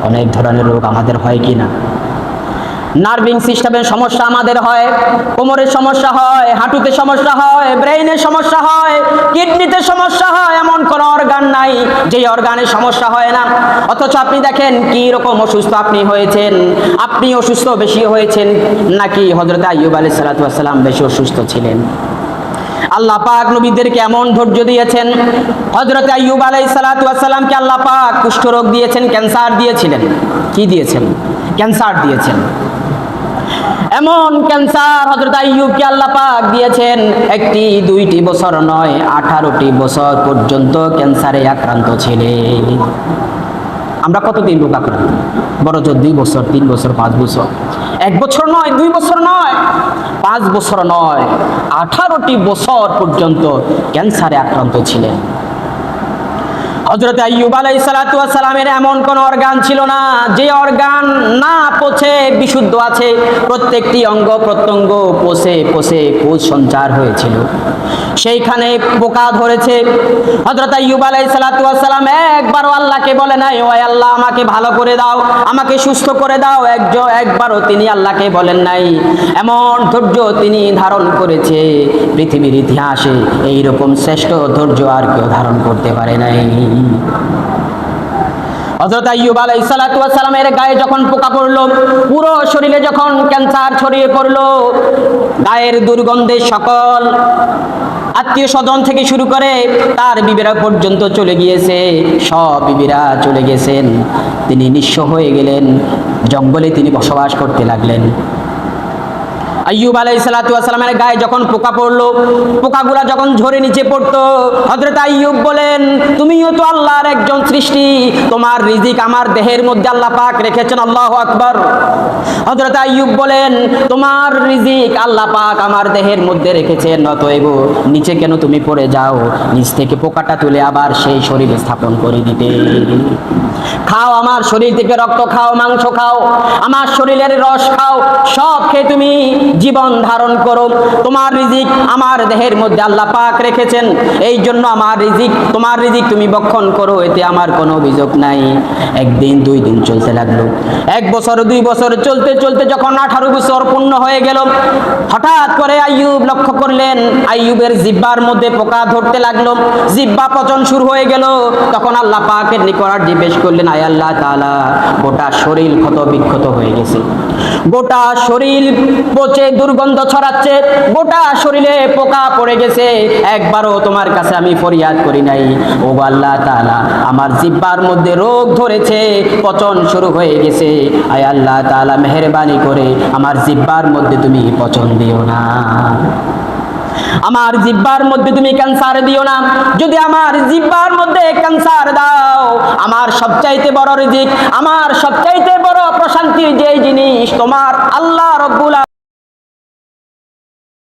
অনেক ধরনের রোগ আমাদের হয় কি না? নার্ভিং সিস্টেমের সমস্যা আমাদের হয়, কোমরের সমস্যা হয়, হাঁটুতে সমস্যা হয়, ব্রেইনের সমস্যা হয়, কিডনিতে সমস্যা হয়। এমন কোন অর্গান নাই যে অর্গানের সমস্যা হয় না। অথচ আপনি দেখেন কি রকম অসুস্থ আপনি হয়েছেন। আপনি অসুস্থ বেশি হয়েছেন নাকি হযরত আইয়ুব আলাইহিস সালাতু ওয়াস সালাম বেশি অসুস্থ ছিলেন? আল্লাহ পাক নবীদেরকে এমন ধৈর্য দিয়েছেন। হযরত আইয়ুব আলাইহিস সালাতু ওয়াস সালামকে আল্লাহ পাক কুষ্ঠরোগ দিয়েছেন, ক্যান্সার দিয়েছিলেন। কি দিয়েছেন? ক্যান্সার দিয়েছেন। এমন ক্যান্সার হযরত আইয়ুবকে আল্লাহ পাক দিয়েছেন, একটি দুইটি বছর নয়, 18টি বছর পর্যন্ত ক্যান্সারে আক্রান্ত ছিলেন। আমরা কতদিন রোগ আক্রান্ত? বড় জোর 2 বছর, 3 বছর, 5 বছর। 1 বছর নয়, 2 বছর নয়, 5 বছর নয়, 18টি বছর পর্যন্ত ক্যান্সারে আক্রান্ত ছিলেন। হযরত আইয়ুব আলাইহিস সালাতু ওয়াস সালামের এমন কোন অর্গান ছিল না যে অর্গান না পচে বিশুদ্ধ আছে। প্রত্যেকটি অঙ্গ প্রত্যঙ্গ পচে পচে কোষ সঞ্চার হয়েছিল, সেইখানে পোকা ধরেছে। হযরত আইয়ুব আলাইহিস সালাতু ওয়াস সালাম একবারও আল্লাহকে বলে নাই, ও আল্লাহ আমাকে ভালো করে দাও, আমাকে সুস্থ করে দাও। একবারও তিনি আল্লাহকে বলেন নাই। এমন ধৈর্য তিনি ধারণ করেছে, পৃথিবীর ইতিহাসে এইরকম শ্রেষ্ঠ ধৈর্য আর কেউ ধারণ করতে পারে নাই। হযরত আইয়ুব আলাইহিস সালাতু ওয়াস সালামের গায়ে যখন পোকা পড়লো, পুরো শরীরে যখন ক্যান্সার ছড়িয়ে পড়লো, গায়ের দুর্গন্ধে সকল আত্মীয় স্বজন থেকে শুরু করে তার বিবিরা পর্যন্ত চলে গিয়েছে, সব বিবিরা চলে গেছেন। তিনি নিঃস্ব হয়ে গেলেন, জঙ্গলে তিনি বসবাস করতে লাগলেন। আইয়ুব আলাইহিস সালাতু ওয়াস সালামের গায়ে যখন পোকা পড়লো, পোকাগুলা যখন ঝরে নিচে পড়তো, হযরত আইয়ুব বলেন, তুমিও তো আল্লাহর একজন সৃষ্টি, তোমার রিজিক আমার দেহের মধ্যে আল্লাহ পাক রেখেছেন। আল্লাহু আকবার। হযরত আইয়ুব বলেন, তোমার রিজিক আল্লাহ পাক আমার দেহের মধ্যে রেখেছেন, অতএব নিচে কেন তুমি পড়ে যাও? নিচ থেকে পোকাটা তুলে আবার সেই শরীরে স্থাপন করে দিতে। খাও, আমার শরীর থেকে রক্ত খাও, মাংস খাও, আমার শরীরের রস খাও, সব খেয়ে তুমি জীবন ধারণ করো। তোমার রিজিক আমার দেহের মধ্যে আল্লাহ পাক রেখেছেন, এই জন্য আমার রিজিক, তোমার রিজিক তুমি ভক্ষণ করো, এতে আমার কোনো অভিযোগ নাই। একদিন 2 দিন চলতে লাগলো, 1 বছর 2 বছর চলতে চলতে যখন 18 বছর পূর্ণ হয়ে গেল, হঠাৎ করে আইয়ুব লক্ষ্য করলেন আইয়ুবের জিহ্বার মধ্যে পোকা ধরতে লাগলো, জিহ্বা পচন শুরু হয়ে গেল। তখন আল্লাহ পাকের নিকট জিজ্ঞেস করলেন, আয় আল্লাহ তাআলা, গোটা শরীর ক্ষত বিক্ষত হয়ে গেছে, গোটা শরীর পচে দুর্গন্ধ ছড়াচ্ছে, গোটা শরীরে পোকা পড়ে গেছে, একবারও তোমার কাছে আমি ফরিয়াদ করি নাই। ও আল্লাহ তাআলা, আমার জিহ্বার মধ্যে রোগ ধরেছে, পচন শুরু হয়ে গেছে, আয় আল্লাহ তাআলা মেহেরবানি করে আমার জিহ্বার মধ্যে তুমি পচন দিও না, আমার জিহ্বার মধ্যে তুমি ক্যান্সার দিও না। যদি আমার জিহ্বার মধ্যে ক্যান্সার দাও, আমার সবচাইতে বড় রিজিক, আমার সবচাইতে বড় প্রশান্তির যে জিনিস তোমার আল্লাহ রাব্বুল